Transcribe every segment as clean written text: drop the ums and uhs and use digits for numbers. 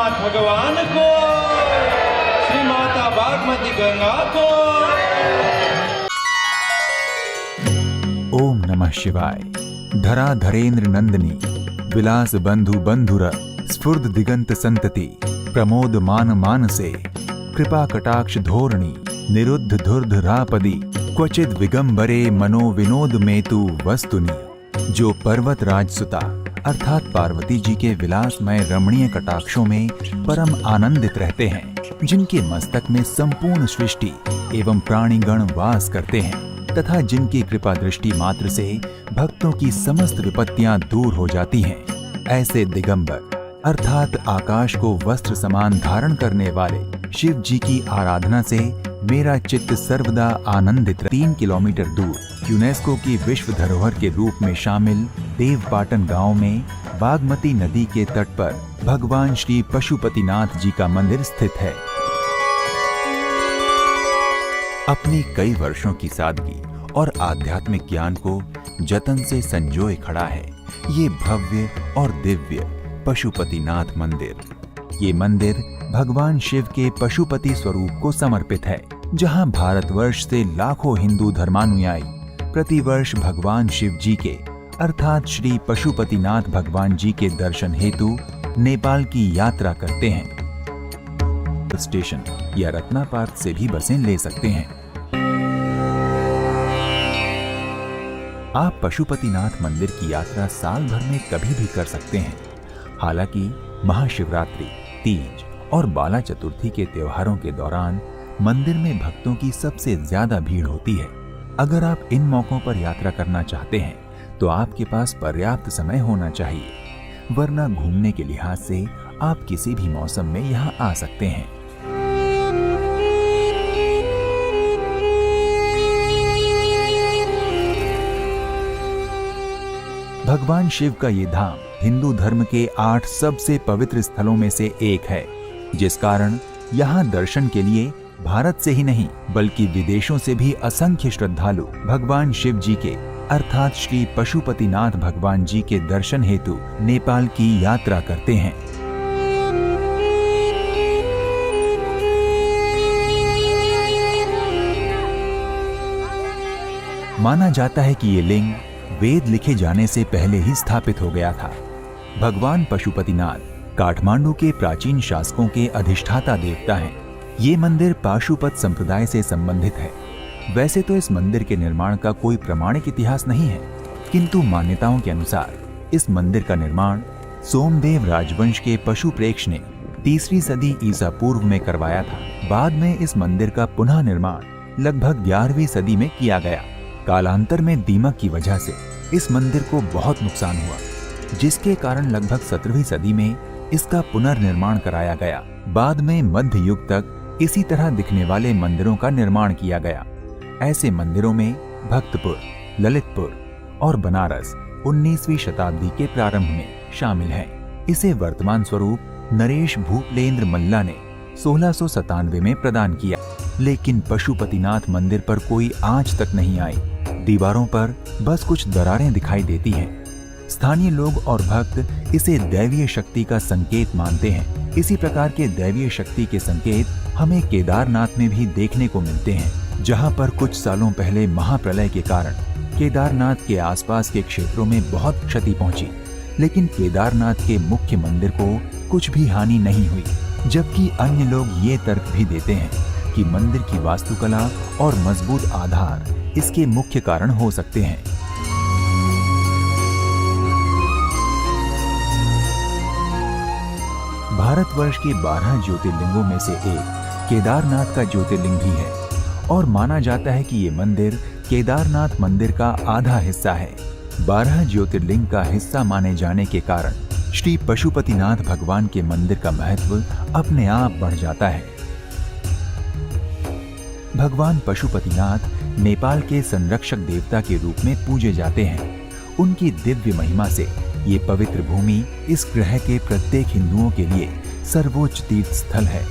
पशुपतिनाथ भगवान को, श्री माता बागमती गंगा को। ओम नमः शिवाय। धरा धरेन्द्र नंदिनी, विलास बंधु बंधुर, स्फुर्द दिगंत संतति, प्रमोद मान मानसे, कृपा कटाक्ष धोरणी, निरुद्ध धुर्ध रापदी, क्वचिद विगंबरे मनो विनोद मेतु वस्तुनि। जो पर्वत राजसुता अर्थात पार्वती जी के विलासमय रमणीय कटाक्षों में परम आनंदित रहते हैं, जिनके मस्तक में संपूर्ण सृष्टि एवं प्राणीगण वास करते हैं तथा जिनकी कृपा दृष्टि मात्र से भक्तों की समस्त विपत्तियां दूर हो जाती हैं, ऐसे दिगंबर अर्थात आकाश को वस्त्र समान धारण करने वाले शिव जी की आराधना से मेरा चित्त सर्वदा आनंदित। 3 किलोमीटर दूर यूनेस्को की विश्व धरोहर के रूप में शामिल देवपाटन गांव में बागमती नदी के तट पर भगवान श्री पशुपतिनाथ जी का मंदिर स्थित है। अपनी कई वर्षों की सादगी और आध्यात्मिक ज्ञान को जतन से संजोए खड़ा है ये भव्य और दिव्य पशुपतिनाथ मंदिर। ये मंदिर भगवान शिव के पशुपति स्वरूप को समर्पित है, जहां भारतवर्ष से लाखों हिंदू धर्मानुयायी प्रतिवर्ष भगवान शिव जी के अर्थात श्री पशुपतिनाथ भगवान जी के दर्शन हेतु नेपाल की यात्रा करते हैं। स्टेशन या रत्ना पार्क से भी बसें ले सकते हैं। आप पशुपतिनाथ मंदिर की यात्रा साल भर में कभी भी कर सकते हैं। हालांकि महाशिवरात्रि, तीज और बाला चतुर्थी के त्योहारों के दौरान मंदिर में भक्तों की सबसे ज्यादा भीड़ होती है। अगर आप इन मौकों पर यात्रा करना चाहते हैं तो आपके पास पर्याप्त समय होना चाहिए, वरना घूमने के लिहाज से आप किसी भी मौसम में यहाँ आ सकते हैं। भगवान शिव का ये धाम हिंदू धर्म के 8 सबसे पवित्र स्थलों में से एक है, जिस कारण यहाँ दर्शन के लिए भारत से ही नहीं बल्कि विदेशों से भी असंख्य श्रद्धालु भगवान शिव जी के अर्थात श्री पशुपतिनाथ भगवान जी के दर्शन हेतु नेपाल की यात्रा करते हैं। माना जाता है कि ये लिंग वेद लिखे जाने से पहले ही स्थापित हो गया था। भगवान पशुपतिनाथ काठमांडू के प्राचीन शासकों के अधिष्ठाता देवता हैं। ये मंदिर पाशुपत संप्रदाय से संबंधित है। वैसे तो इस मंदिर के निर्माण का कोई प्रमाणिक इतिहास नहीं है, किंतु मान्यताओं के अनुसार इस मंदिर का निर्माण सोमदेव राजवंश के पशुप्रेक्ष ने 3री सदी ईसा पूर्व में करवाया था। बाद में इस मंदिर का पुनः निर्माण लगभग 11वीं सदी में किया गया। कालांतर में दीमक की वजह से इस मंदिर को बहुत नुकसान हुआ, जिसके कारण लगभग 17वीं सदी में इसका पुनर्निर्माण कराया गया। बाद में मध्य युग तक इसी तरह दिखने वाले मंदिरों का निर्माण किया गया। ऐसे मंदिरों में भक्तपुर, ललितपुर और बनारस 19वीं शताब्दी के प्रारंभ में शामिल हैं। इसे वर्तमान स्वरूप नरेश भूपलेंद्र मल्ला ने 1697 में प्रदान किया, लेकिन पशुपतिनाथ मंदिर पर कोई आंच तक नहीं आई। दीवारों पर बस कुछ दरारें दिखाई देती हैं। स्थानीय लोग और भक्त इसे दैवीय शक्ति का संकेत मानते हैं। इसी प्रकार के दैवीय शक्ति के संकेत हमें केदारनाथ में भी देखने को मिलते हैं, जहां पर कुछ सालों पहले महाप्रलय के कारण केदारनाथ के आसपास के क्षेत्रों में बहुत क्षति पहुंची, लेकिन केदारनाथ के मुख्य मंदिर को कुछ भी हानि नहीं हुई। जबकि अन्य लोग ये तर्क भी देते हैं कि मंदिर की वास्तुकला और मजबूत आधार इसके मुख्य कारण हो सकते हैं। भारतवर्ष के 12 ज्योतिर्लिंगों में से एक केदारनाथ का ज्योतिर्लिंग भी है और माना जाता है कि ये मंदिर केदारनाथ मंदिर का आधा हिस्सा है। 12 ज्योतिर्लिंग का हिस्सा माने जाने के कारण श्री पशुपतिनाथ भगवान के मंदिर का महत्व अपने आप बढ़ जाता है। भगवान पशुपतिनाथ नेपाल के संरक्षक देवता के रूप में पूजे जाते हैं। उनकी दिव्य महिमा से ये पवित्र भूमि इस ग्रह के प्रत्येक हिंदुओं के लिए सर्वोच्च तीर्थ स्थल है।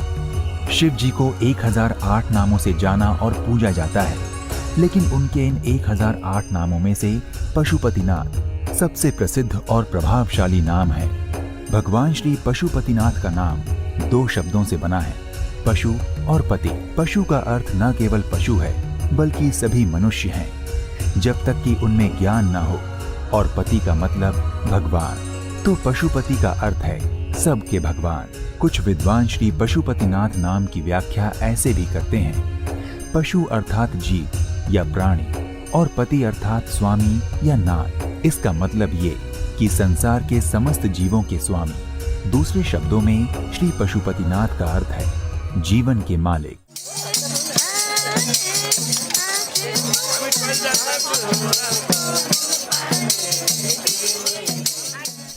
शिव जी को 1008 नामों से जाना और पूजा जाता है, लेकिन उनके इन 1008 नामों में से पशुपतिनाथ सबसे प्रसिद्ध और प्रभावशाली नाम है। भगवान श्री पशुपतिनाथ का नाम दो शब्दों से बना है, पशु और पति। पशु का अर्थ न केवल पशु है बल्कि सभी मनुष्य हैं, जब तक कि उनमें ज्ञान न हो, और पति का मतलब भगवान, तो पशुपति का अर्थ है सबके भगवान। कुछ विद्वान श्री पशुपतिनाथ नाम की व्याख्या ऐसे भी करते हैं, पशु अर्थात जीव या प्राणी और पति अर्थात स्वामी या नाथ। इसका मतलब ये कि संसार के समस्त जीवों के स्वामी। दूसरे शब्दों में श्री पशुपतिनाथ का अर्थ है जीवन के मालिक।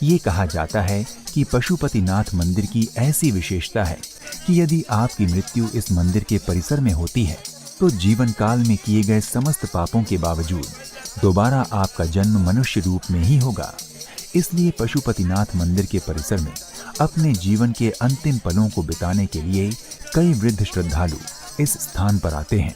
ये कहा जाता है कि पशुपतिनाथ मंदिर की ऐसी विशेषता है कि यदि आपकी मृत्यु इस मंदिर के परिसर में होती है तो जीवन काल में किए गए समस्त पापों के बावजूद दोबारा आपका जन्म मनुष्य रूप में ही होगा। इसलिए पशुपतिनाथ मंदिर के परिसर में अपने जीवन के अंतिम पलों को बिताने के लिए कई वृद्ध श्रद्धालु इस स्थान पर आते हैं।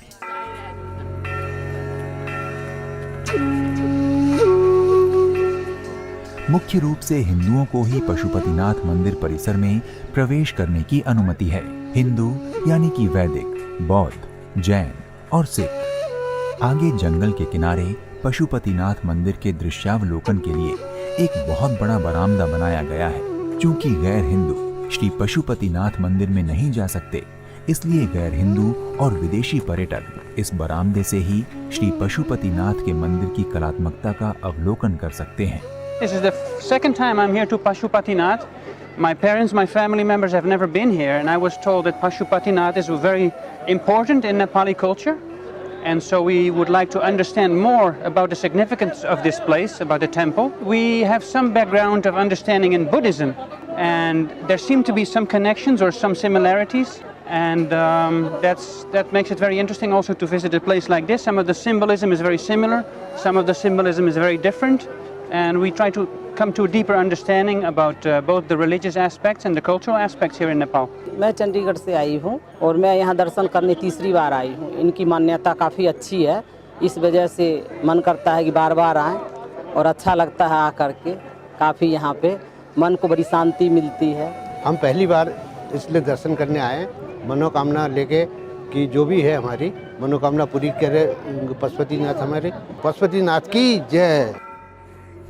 मुख्य रूप से हिंदुओं को ही पशुपतिनाथ मंदिर परिसर में प्रवेश करने की अनुमति है। हिंदू यानी कि वैदिक, बौद्ध, जैन और सिख। आगे जंगल के किनारे पशुपतिनाथ मंदिर के दृश्यावलोकन के लिए एक बहुत बड़ा बरामदा बनाया गया है। चूंकि गैर हिंदू श्री पशुपतिनाथ मंदिर में नहीं जा सकते, इसलिए गैर हिंदू और विदेशी पर्यटक इस बरामदे से ही श्री पशुपतिनाथ के मंदिर की कलात्मकता का अवलोकन कर सकते हैं। This is the second time I'm here to Pashupatinath. My parents, my family members have never been here, and I was told that Pashupatinath is very important in Nepali culture, and so we would like to understand more about the significance of this place, about the temple. We have some background of understanding in Buddhism, and there seem to be some connections or some similarities, and that makes it very interesting also to visit a place like this. Some of the symbolism is very similar, some of the symbolism is very different. And we try to come to a deeper understanding about both the religious aspects and the cultural aspects here in Nepal. मैं चंडीगढ़ से आई हूँ और मैं यहाँ दर्शन करने तीसरी बार आई हूँ। इनकी मान्यता काफ़ी अच्छी है, इस वजह से मन करता है कि बार बार आएँ और अच्छा लगता है आकर के। काफ़ी यहाँ पे मन को बड़ी शांति मिलती है। हम पहली बार इसलिए दर्शन करने आए, मनोकामना लेके कि जो भी है हमारी मनोकामना पूरी करे पशुपतिनाथ हमारे। पशुपतिनाथ की जय।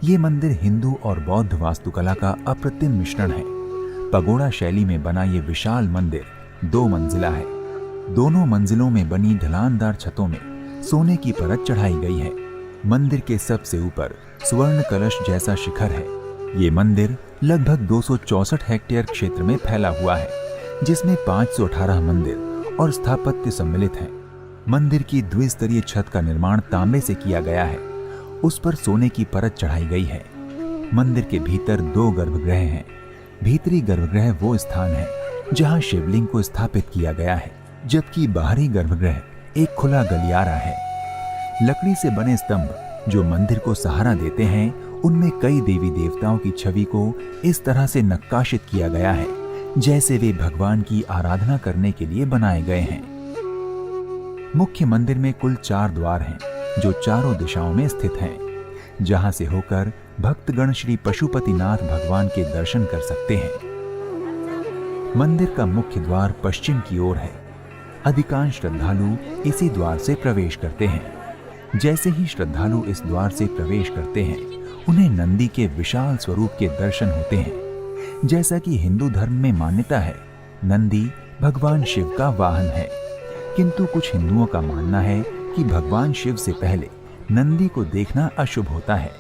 ये मंदिर हिंदू और बौद्ध वास्तुकला का अप्रतिम मिश्रण है। पगोड़ा शैली में बना ये विशाल मंदिर 2 मंजिला है। दोनों मंजिलों में बनी ढलानदार छतों में सोने की परत चढ़ाई गई है। मंदिर के सबसे ऊपर स्वर्ण कलश जैसा शिखर है। ये मंदिर लगभग 264 हेक्टेयर क्षेत्र में फैला हुआ है, जिसमें 518 मंदिर और स्थापत्य सम्मिलित हैं। मंदिर की द्विस्तरीय छत का निर्माण तांबे से किया गया है, उस पर सोने की परत चढ़ाई गई है। मंदिर के भीतर 2 गर्भगृह हैं। भीतरी गर्भगृह वो स्थान है जहां शिवलिंग को स्थापित किया गया है, जबकि बाहरी गर्भगृह एक खुला गलियारा है। लकड़ी से बने स्तंभ जो मंदिर को सहारा देते हैं, उनमें कई देवी देवताओं की छवि को इस तरह से नक्काशित किया गया है जैसे वे भगवान की आराधना करने के लिए बनाए गए हैं। मुख्य मंदिर में कुल 4 द्वार हैं जो चारों दिशाओं में स्थित हैं, जहां से होकर भक्तगण श्री पशुपतिनाथ भगवान के दर्शन कर सकते हैं। मंदिर का मुख्य द्वार पश्चिम की ओर है। अधिकांश श्रद्धालु इसी द्वार से प्रवेश करते हैं। जैसे ही श्रद्धालु इस द्वार से प्रवेश करते हैं, उन्हें नंदी के विशाल स्वरूप के दर्शन होते हैं। जैसा कि हिंदू धर्म में मान्यता है, नंदी भगवान शिव का वाहन है, किंतु कुछ हिंदुओं का मानना है कि भगवान शिव से पहले नंदी को देखना अशुभ होता है।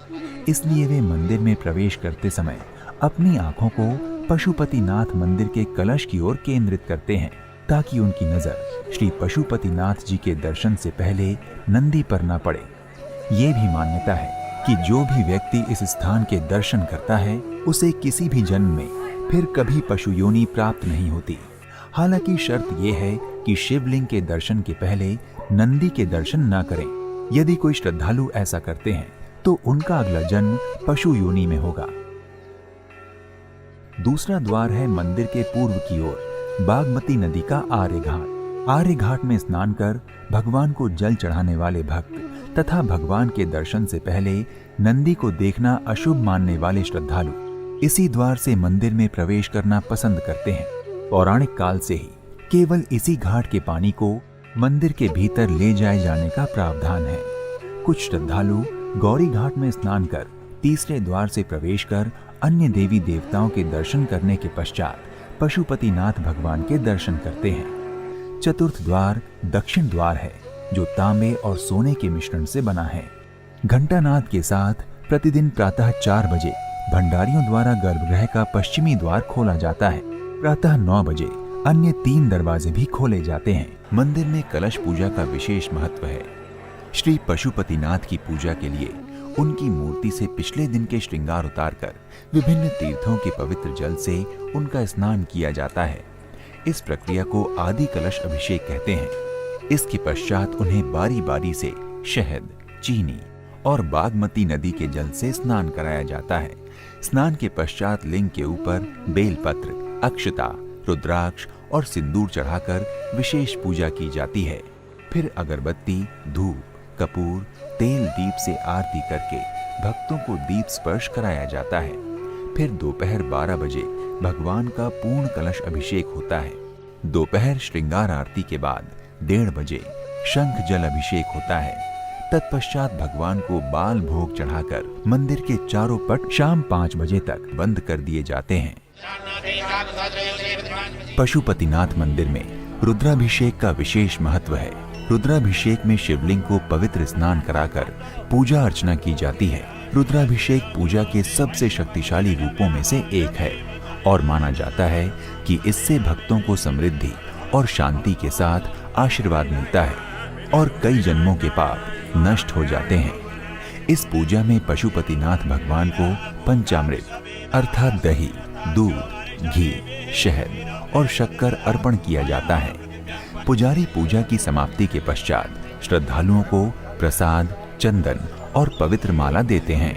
इसलिए वे मंदिर में प्रवेश करते समय अपनी आंखों को पशुपतिनाथ मंदिर के कलश की ओर केंद्रित करते हैं, ताकि उनकी नजर श्री पशुपतिनाथ जी के दर्शन से पहले नंदी पर न पड़े। ये भी मान्यता है कि जो भी व्यक्ति इस स्थान के दर्शन करता है, उसे किसी भी जन्म में फिर कभी पशु योनि प्राप्त नहीं होती। हालांकि शर्त यह है कि शिवलिंग के दर्शन के पहले नंदी के दर्शन न करें। यदि कोई श्रद्धालु ऐसा करते हैं तो उनका अगला जन्म पशु योनि में होगा। दूसरा द्वार है मंदिर के पूर्व की ओर बागमती नदी का आर्य घाट। आर्य घाट में स्नान कर भगवान को जल चढ़ाने वाले भक्त तथा भगवान के दर्शन से पहले नंदी को देखना अशुभ मानने वाले श्रद्धालु इसी द्वार से मंदिर में प्रवेश करना पसंद करते हैं पौराणिक काल से ही केवल इसी घाट के पानी को मंदिर के भीतर ले जाए जाने का प्रावधान है। कुछ श्रद्धालु गौरी घाट में स्नान कर तीसरे द्वार से प्रवेश कर अन्य देवी देवताओं के दर्शन करने के पश्चात पशुपतिनाथ भगवान के दर्शन करते हैं। चतुर्थ द्वार दक्षिण द्वार है, जो तांबे और सोने के मिश्रण से बना है। घंटानाद के साथ प्रतिदिन प्रातः 4 बजे भंडारियों द्वारा गर्भगृह का पश्चिमी द्वार खोला जाता है। प्रातः 9 बजे अन्य 3 दरवाजे भी खोले जाते हैं। मंदिर में कलश पूजा का विशेष महत्व है। श्री पशुपतिनाथ की पूजा के लिए उनकी मूर्ति से पिछले दिन के श्रृंगार उतारकर विभिन्न तीर्थों के पवित्र जल से उनका स्नान किया जाता है। इस प्रक्रिया को आदि कलश अभिषेक कहते हैं। इसके पश्चात उन्हें बारी बारी से शहद, चीनी और बागमती नदी के जल से स्नान कराया जाता है। स्नान के पश्चात लिंग के ऊपर बेलपत्र, अक्षता, रुद्राक्ष और सिंदूर चढ़ाकर विशेष पूजा की जाती है। फिर अगरबत्ती, धूप, कपूर, तेल, दीप से आरती करके भक्तों को दीप स्पर्श कराया जाता है। फिर दोपहर 12 बजे भगवान का पूर्ण कलश अभिषेक होता है। दोपहर श्रृंगार आरती के बाद 1:30 बजे शंख जल अभिषेक होता है। तत्पश्चात भगवान को बाल भोग चढ़ाकर मंदिर के चारों पट शाम 5 बजे तक बंद कर दिए जाते हैं। पशुपतिनाथ मंदिर में रुद्राभिषेक का विशेष महत्व है। रुद्राभिषेक में शिवलिंग को पवित्र स्नान कराकर पूजा अर्चना की जाती है। रुद्राभिषेक पूजा के सबसे शक्तिशाली रूपों में से एक है और माना जाता है कि इससे भक्तों को समृद्धि और शांति के साथ आशीर्वाद मिलता है और कई जन्मों के पाप नष्ट हो जाते हैं। इस पूजा में पशुपतिनाथ भगवान को पंचामृत अर्थात दही, दूध, घी, शहद और शक्कर अर्पण किया जाता है। पुजारी पूजा की समाप्ति के पश्चात श्रद्धालुओं को प्रसाद, चंदन और पवित्र माला देते हैं।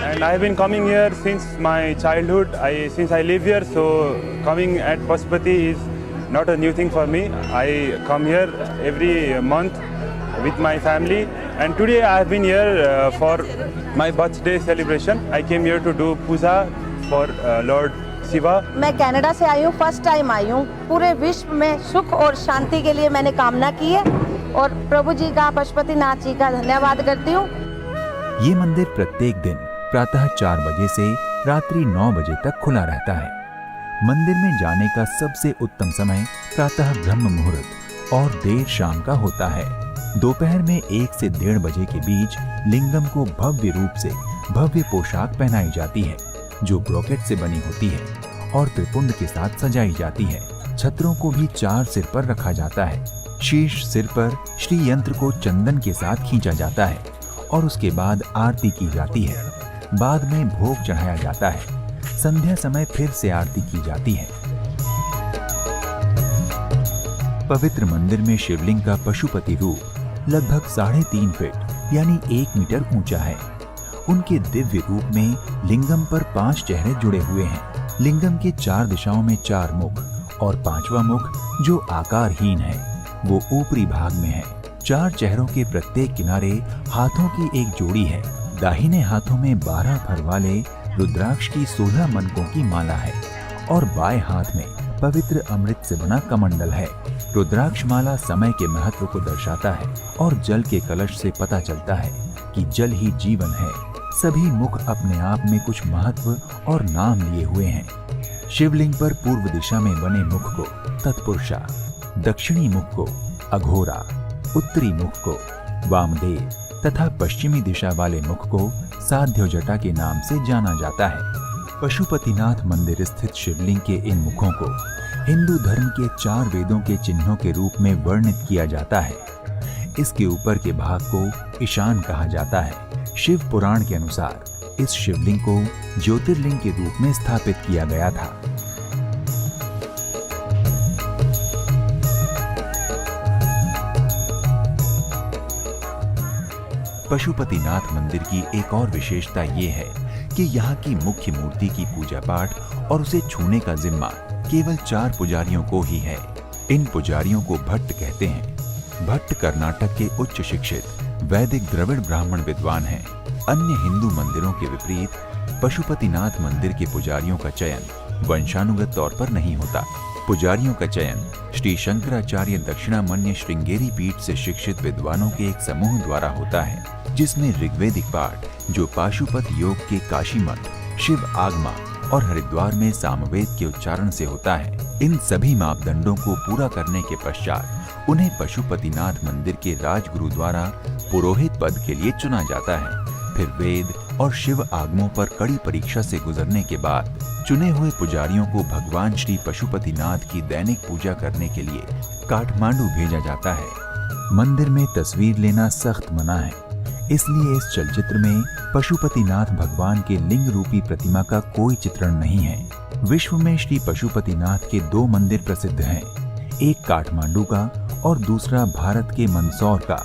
And I have been coming here since my childhood. Since I live here, so coming at Pashupati is not a new thing for me. I come here every month with my family, and today I have been here for my birthday celebration. I came here to do puja for Lord Shiva. मैं Canada से आई हूँ, first time I हूँ। पूरे विश्व में सुख और शांति के लिए मैंने कामना की है और प्रभु जी का, पशुपतिनाथ जी का धन्यवाद करती हूँ। ये मंदिर प्रत्येक दिन प्रातः 4 बजे से रात्रि 9 बजे तक खुला रहता है। मंदिर में जाने का सबसे उत्तम समय प्रातः ब्रह्म मुहूर्त और देर शाम का होता है। दोपहर में 1 से 1:30 बजे के बीच लिंगम को भव्य रूप से भव्य पोशाक पहनाई जाती है, जो ब्रोकेट से बनी होती है और त्रिपुंड के साथ सजाई जाती है। छत्रों को भी 4 सिर पर रखा जाता है। शीर्ष सिर पर श्री यंत्र को चंदन के साथ खींचा जाता है और उसके बाद आरती की जाती है। बाद में भोग चढ़ाया जाता है। संध्या समय फिर से आरती की जाती है। पवित्र मंदिर में शिवलिंग का पशुपति रूप लगभग 3.5 फीट यानी 1 मीटर ऊंचा है। उनके दिव्य रूप में लिंगम पर 5 चेहरे जुड़े हुए हैं। लिंगम के 4 दिशाओं में 4 मुख और 5वां मुख जो आकारहीन है वो ऊपरी भाग में है। 4 चेहरों के प्रत्येक किनारे हाथों की एक जोड़ी है। दाहिने हाथों में 12 फर वाले रुद्राक्ष की 16 मनकों की माला है और बाएं हाथ में पवित्र अमृत से बना कमंडल है। रुद्राक्ष माला समय के महत्व को दर्शाता है और जल के कलश से पता चलता है कि जल ही जीवन है। सभी मुख अपने आप में कुछ महत्व और नाम लिए हुए हैं। शिवलिंग पर पूर्व दिशा में बने मुख को तत्पुरुषा, दक्षिणी मुख को अघोरा, उत्तरी मुख को वामदेव तथा पश्चिमी दिशा वाले मुख को साध्योजटा के नाम से जाना जाता है। पशुपतिनाथ मंदिर स्थित शिवलिंग के इन मुखों को हिंदू धर्म के 4 वेदों के चिन्हों के रूप में वर्णित किया जाता है। इसके ऊपर के भाग को ईशान कहा जाता है। शिव पुराण के अनुसार इस शिवलिंग को ज्योतिर्लिंग के रूप में स्थापित किया गया था। पशुपतिनाथ मंदिर की एक और विशेषता ये है कि यहाँ की मुख्य मूर्ति की पूजा पाठ और उसे छूने का जिम्मा केवल 4 पुजारियों को ही है। इन पुजारियों को भट्ट कहते हैं। भट्ट कर्नाटक के उच्च शिक्षित वैदिक द्रविड़ ब्राह्मण विद्वान हैं। अन्य हिंदू मंदिरों के विपरीत पशुपतिनाथ मंदिर के पुजारियों का चयन वंशानुगत तौर पर नहीं होता। पुजारियों का चयन श्री शंकराचार्य दक्षिणामन्य श्रृंगेरी पीठ से शिक्षित विद्वानों के एक समूह द्वारा होता है, जिसमें ऋग्वेदिक पाठ जो पाशुपत योग के काशी मंत्र, शिव आगमा और हरिद्वार में सामवेद के उच्चारण से होता है। इन सभी मापदंडों को पूरा करने के पश्चात उन्हें पशुपतिनाथ मंदिर के राजगुरु द्वारा पुरोहित पद के लिए चुना जाता है। फिर वेद और शिव आगमों पर कड़ी परीक्षा से गुजरने के बाद चुने हुए पुजारियों को भगवान श्री पशुपतिनाथ की दैनिक पूजा करने के लिए काठमांडू भेजा जाता है। मंदिर में तस्वीर लेना सख्त मना है, इसलिए इस चलचित्र में पशुपतिनाथ भगवान के लिंग रूपी प्रतिमा का कोई चित्रण नहीं है। विश्व में श्री पशुपतिनाथ के 2 मंदिर प्रसिद्ध हैं, एक काठमांडू का और दूसरा भारत के मंदसौर का।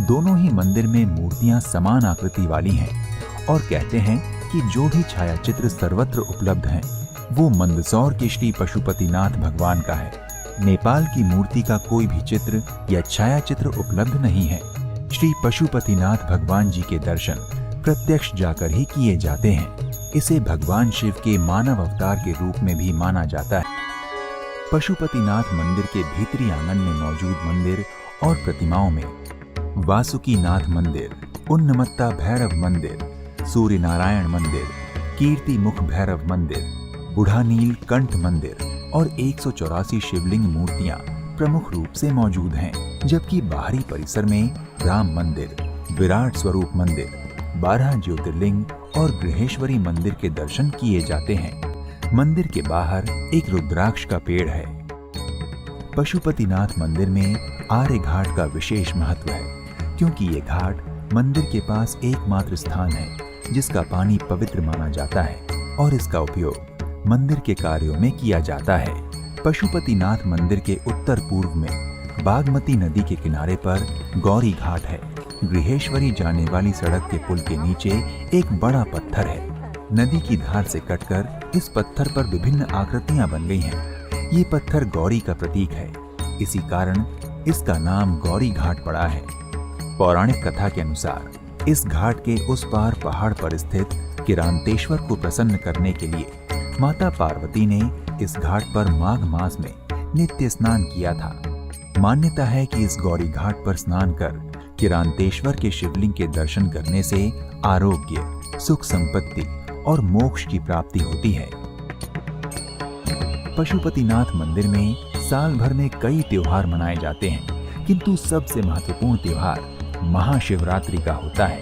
दोनों ही मंदिर में मूर्तियां समान आकृति वाली हैं और कहते हैं कि जो भी छायाचित्र सर्वत्र उपलब्ध हैं, वो मंदसौर के श्री पशुपतिनाथ भगवान का है। नेपाल की मूर्ति का कोई भी चित्र या छायाचित्र उपलब्ध नहीं है। श्री पशुपतिनाथ भगवान जी के दर्शन प्रत्यक्ष जाकर ही किए जाते हैं। इसे भगवान शिव के मानव अवतार के रूप में भी माना जाता है। पशुपतिनाथ मंदिर के भीतरी आंगन में मौजूद मंदिर और प्रतिमाओं में वासुकीनाथ मंदिर, उन्नमत्ता भैरव मंदिर, सूर्य नारायण मंदिर, कीर्ति मुख भैरव मंदिर, बुढ़ा नील कंठ मंदिर और 184 शिवलिंग मूर्तियां प्रमुख रूप से मौजूद हैं, जबकि बाहरी परिसर में राम मंदिर, विराट स्वरूप मंदिर, 12 ज्योतिर्लिंग और गृहेश्वरी मंदिर के दर्शन किए जाते हैं। मंदिर के बाहर एक रुद्राक्ष का पेड़ है। पशुपतिनाथ मंदिर में आर्य घाट का विशेष महत्व है, क्योंकि ये घाट मंदिर के पास एकमात्र स्थान है जिसका पानी पवित्र माना जाता है और इसका उपयोग मंदिर के कार्यों में किया जाता है। पशुपतिनाथ मंदिर के उत्तर पूर्व में बागमती नदी के किनारे पर गौरी घाट है। गृहेश्वरी जाने वाली सड़क के पुल के नीचे एक बड़ा पत्थर है। नदी की धार से कटकर इस पत्थर पर विभिन्न आकृतियां बन गई हैं। ये पत्थर गौरी का प्रतीक है, इसी कारण इसका नाम गौरी घाट पड़ा है। पौराणिक कथा के अनुसार इस घाट के उस पार पहाड़ पर स्थित किरांतेश्वर को प्रसन्न करने के लिए माता पार्वती ने इस घाट पर माघ मास में नित्य स्नान किया था। मान्यता है कि इस गौरी घाट पर स्नान कर किरांतेश्वर के शिवलिंग के दर्शन करने से आरोग्य, सुख संपत्ति और मोक्ष की प्राप्ति होती है। पशुपतिनाथ मंदिर में साल भर में कई त्योहार मनाए जाते हैं, किंतु सबसे महत्वपूर्ण त्योहार महाशिवरात्रि का होता है,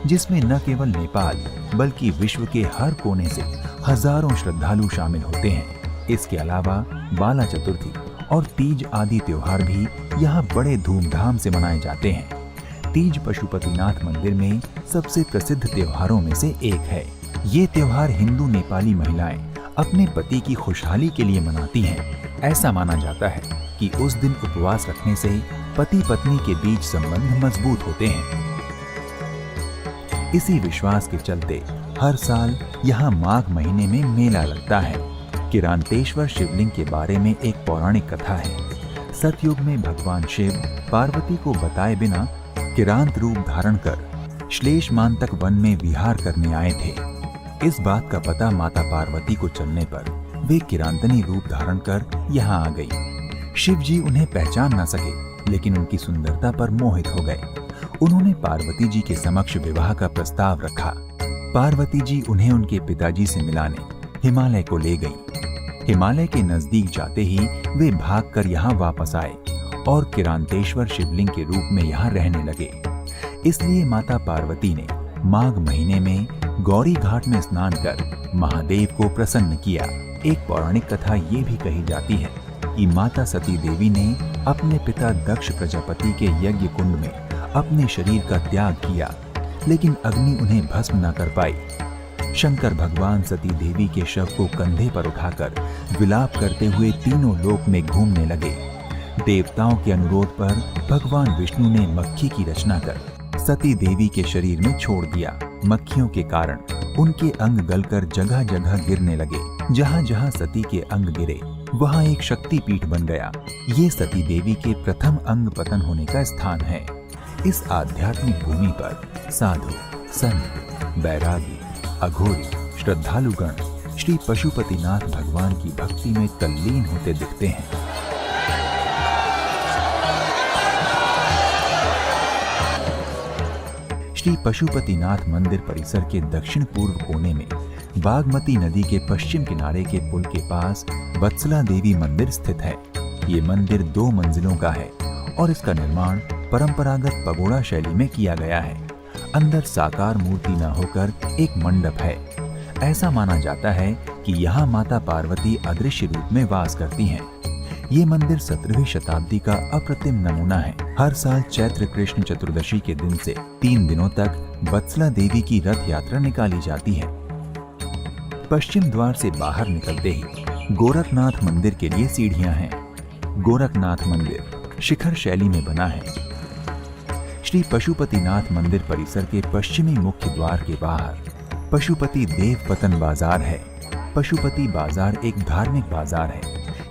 जिसमें न केवल नेपाल बल्कि विश्व के हर कोने से हजारों श्रद्धालु शामिल होते हैं। इसके अलावा बाला चतुर्थी और तीज आदि त्योहार भी यहाँ बड़े धूमधाम से मनाए जाते हैं। तीज पशुपतिनाथ मंदिर में सबसे प्रसिद्ध त्योहारों में से एक है। ये त्योहार हिंदू नेपाली महिलाएं अपने पति की खुशहाली के लिए मनाती हैं। ऐसा माना जाता है कि उस दिन उपवास रखने से पति पत्नी के बीच संबंध मजबूत होते हैं। इसी विश्वास के चलते हर साल यहाँ माघ महीने में मेला लगता है। किरांतेश्वर शिवलिंग के बारे में एक पौराणिक कथा है। सतयुग में भगवान शिव पार्वती को बताए बिना किरांत रूप धारण कर श्लेषमांतक वन में विहार करने आए थे। इस बात का पता माता पार्वती को चलने पर वे किरांतनी रूप धारण कर यहाँ आ गई। शिव जी उन्हें पहचान न सके, लेकिन उनकी सुंदरता पर मोहित हो गए। उन्होंने पार्वती जी के समक्ष विवाह का प्रस्ताव रखा। पार्वती जी उन्हें उनके पिताजी से मिलाने हिमालय को ले गईं। हिमालय के नजदीक जाते ही वे भागकर यहाँ वापस आए और किरांतेश्वर शिवलिंग के रूप में यहाँ रहने लगे। इसलिए माता पार्वती ने माघ महीने में गौरी घाट में स्नान कर महादेव को प्रसन्न किया। एक पौराणिक कथा ये भी कही जाती है कि माता सती देवी ने अपने पिता दक्ष प्रजापति के यज्ञ कुंड में अपने शरीर का त्याग किया, लेकिन अग्नि उन्हें भस्म न कर पाई। शंकर भगवान सती देवी के शव को कंधे पर उठाकर विलाप करते हुए तीनों लोक में घूमने लगे। देवताओं के अनुरोध पर भगवान विष्णु ने मक्खी की रचना कर सती देवी के शरीर में छोड़ दिया। मक्खियों के कारण उनके अंग गलकर जगह जगह गिरने लगे। जहाँ जहाँ सती के अंग गिरे वहाँ एक शक्ति पीठ बन गया। ये सती देवी के प्रथम अंग पतन होने का स्थान है। इस आध्यात्मिक भूमि पर साधु, संत, बैरागी, अघोरी, श्रद्धालुगण श्री पशुपतिनाथ भगवान की भक्ति में तल्लीन होते दिखते हैं। श्री पशुपतिनाथ मंदिर परिसर के दक्षिण पूर्व कोने में बागमती नदी के पश्चिम किनारे के पुल के पास वत्सला देवी मंदिर स्थित है। ये मंदिर 2 मंजिलों का है और इसका निर्माण परंपरागत पगोड़ा शैली में किया गया है। अंदर साकार मूर्ति न होकर एक मंडप है। ऐसा माना जाता है कि यहाँ माता पार्वती अदृश्य रूप में वास करती हैं। ये मंदिर 17वीं शताब्दी का अप्रतिम नमूना है। हर साल चैत्र कृष्ण चतुर्दशी के दिन से 3 दिनों तक वत्सला देवी की रथ यात्रा निकाली जाती है। पश्चिम द्वार से बाहर निकलते ही गोरखनाथ मंदिर के लिए सीढ़ियां हैं। गोरखनाथ मंदिर शिखर शैली में बना है। श्री पशुपतिनाथ मंदिर परिसर के पश्चिमी मुख्य द्वार के बाहर पशुपति देवपतन बाजार है। पशुपति बाजार एक धार्मिक बाजार है।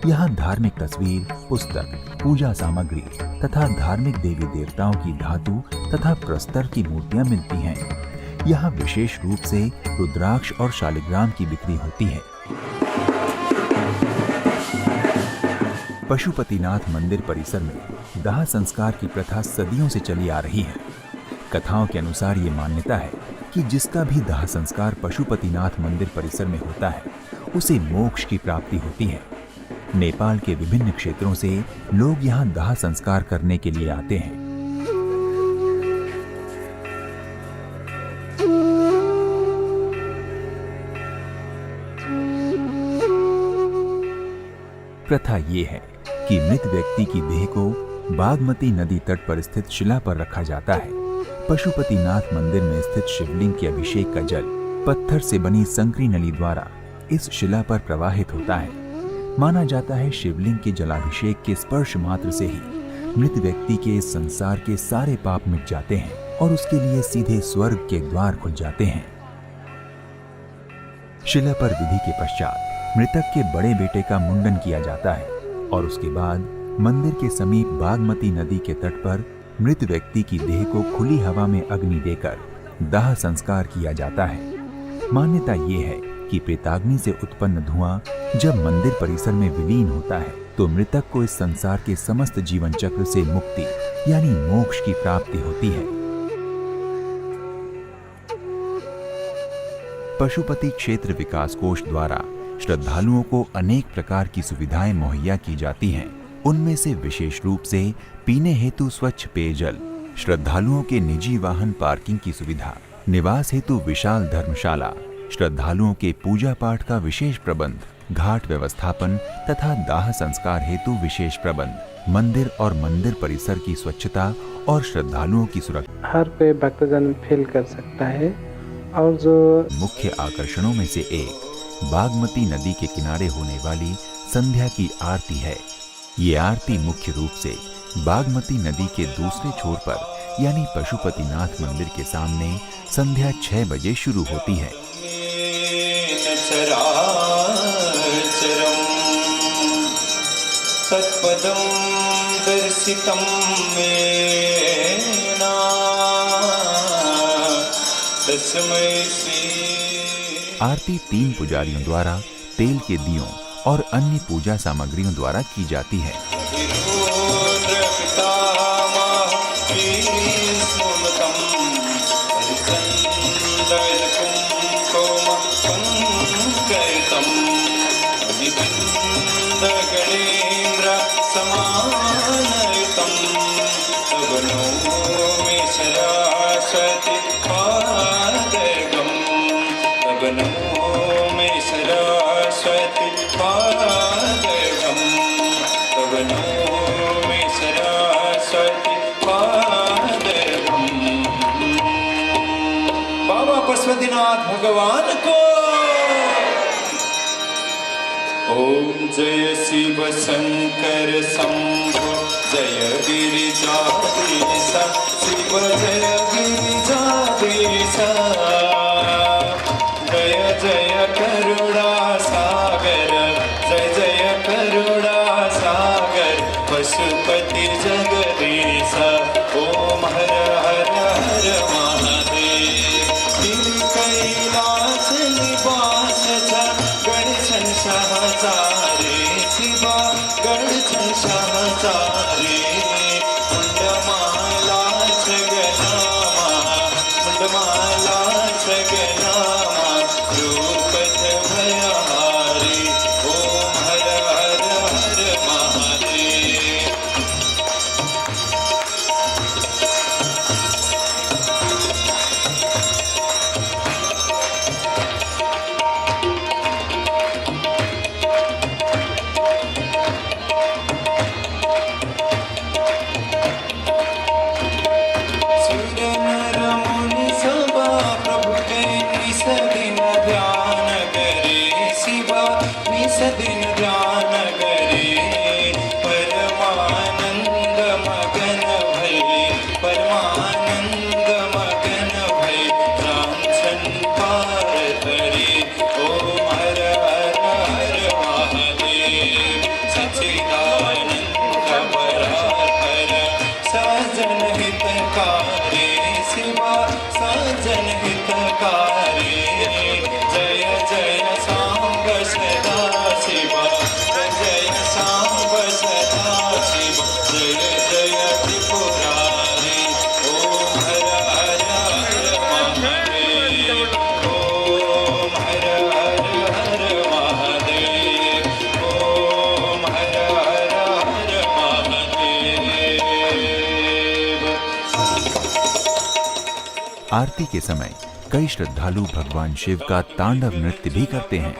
यहाँ धार्मिक तस्वीर, पुस्तक, पूजा सामग्री तथा धार्मिक देवी देवताओं की धातु तथा प्रस्तर की मूर्तियां मिलती हैं। यहाँ विशेष रूप से रुद्राक्ष और शालिग्राम की बिक्री होती है। पशुपतिनाथ मंदिर परिसर में दाह संस्कार की प्रथा सदियों से चली आ रही है। कथाओं के अनुसार ये मान्यता है कि जिसका भी दाह संस्कार पशुपतिनाथ मंदिर परिसर में होता है उसे मोक्ष की प्राप्ति होती है। नेपाल के विभिन्न क्षेत्रों से लोग यहाँ दाह संस्कार करने के लिए आते हैं। प्रथा ये है कि मृत व्यक्ति की देह को बागमती नदी तट पर स्थित शिला पर रखा जाता है। पशुपतिनाथ मंदिर में स्थित शिवलिंग के अभिषेक का जल पत्थर से बनी संकरी नली द्वारा इस शिला पर प्रवाहित होता है। माना जाता है शिवलिंग के जलाभिषेक के स्पर्श मात्र से ही मृत व्यक्ति के इस संसार के सारे पाप मिट जाते हैं और उसके लिए सीधे स्वर्ग के द्वार खुल जाते हैं। शिला पर विधि के पश्चात मृतक के बड़े बेटे का मुंडन किया जाता है और उसके बाद मंदिर के समीप बागमती नदी के तट पर मृत व्यक्ति की देह को खुली हवा में अग्नि देकर दाह संस्कार किया जाता है। मान्यता ये है कि प्रेताग्नि से उत्पन्न धुआं जब मंदिर परिसर में विलीन होता है तो मृतक को इस संसार के समस्त जीवन चक्र से मुक्ति यानी मोक्ष की प्राप्ति होती है। पशुपति क्षेत्र विकास कोष द्वारा श्रद्धालुओं को अनेक प्रकार की सुविधाएं मुहैया की जाती हैं। उनमें से विशेष रूप से पीने हेतु स्वच्छ पेयजल, श्रद्धालुओं के निजी वाहन पार्किंग की सुविधा, निवास हेतु विशाल धर्मशाला, श्रद्धालुओं के पूजा पाठ का विशेष प्रबंध, घाट व्यवस्थापन तथा दाह संस्कार हेतु विशेष प्रबंध, मंदिर और मंदिर परिसर की स्वच्छता और श्रद्धालुओं की सुरक्षा हर कोई भक्तजन फील कर सकता है। और जो मुख्य आकर्षणों में से एक बागमती नदी के किनारे होने वाली संध्या की आरती है। ये आरती मुख्य रूप से बागमती नदी के दूसरे छोर पर यानी पशुपतिनाथ मंदिर के सामने संध्या 6 बजे शुरू होती है। तत्पदं दर्शितं मेना तस्मै श्री। आरती 3 पुजारियों द्वारा तेल के दियों और अन्य पूजा सामग्रियों द्वारा की जाती है। बाबा पशुपतिनाथ भगवान को ओम जय शिव शंकर शंभो जय गिरिजाधीश शिव जय गिरिजाधीश जय जय करुणा सागर जय जय करुणा सागर पशुपति जगदीश ओम हर हर हर महादेव कैलाश निवास दिन ध्यान करे परमानंद मगन भये परमानंद मगन भये रामचन पार तरे ओम हर हर हर महादेव सच्चिदानंद परात्पर सजन हितकारी शिवा सजन हितकारी जय जय सांब सदा शिवा जय सांब सदा शिवा जय जय त्रिपुरारी ओम हर हर हर महादेव ओम हर हर हर महादेव ओम हर हर हर महादेव। आरती के समय कई श्रद्धालु भगवान शिव का तांडव नृत्य भी करते हैं।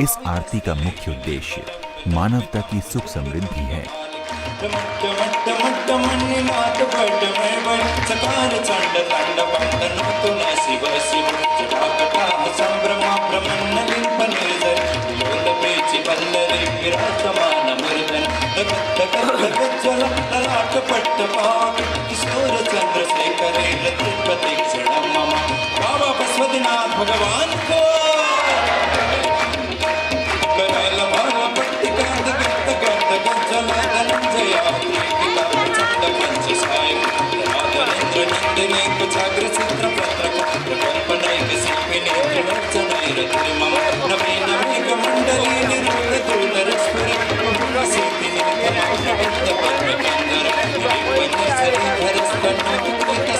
इस आरती का मुख्य उद्देश्य मानवता की सुख समृद्धि है। बाबा पशुपतिनाथ भगवान को कराल भावा पट्टी कांत गंत गंत गंजल धनंजया चंद पंच साय राधेंद्र नंदिनी कुचाग्र चित्र पत्र कल्पनाय किसिपिनी त्रिवचनाय रत्रि मम नवीन मेघ मंडली निर्मल दूतर स्फुर सीतिनी कमंडल पद्म कंदर विपन्न सरिधर स्तन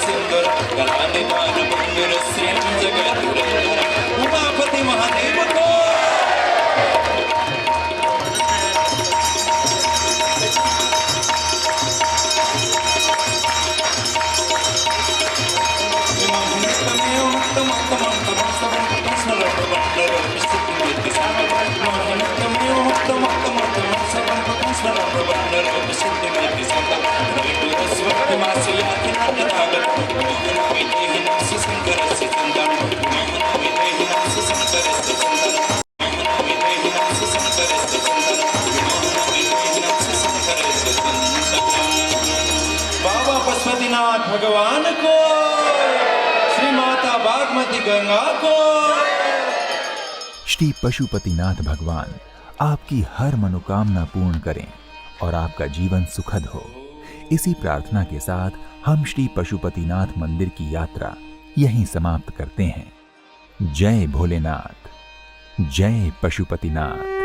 सुंदर कलानि मान मंदिर श्री जगदुरंदर उमापति महादेव को बाबा पशुपतिनाथ भगवान को श्री माता बागमती गंगा को। श्री पशुपतिनाथ भगवान आपकी हर मनोकामना पूर्ण करें और आपका जीवन सुखद हो। इसी प्रार्थना के साथ हम श्री पशुपतिनाथ मंदिर की यात्रा यहीं समाप्त करते हैं। जय भोलेनाथ, जय पशुपतिनाथ।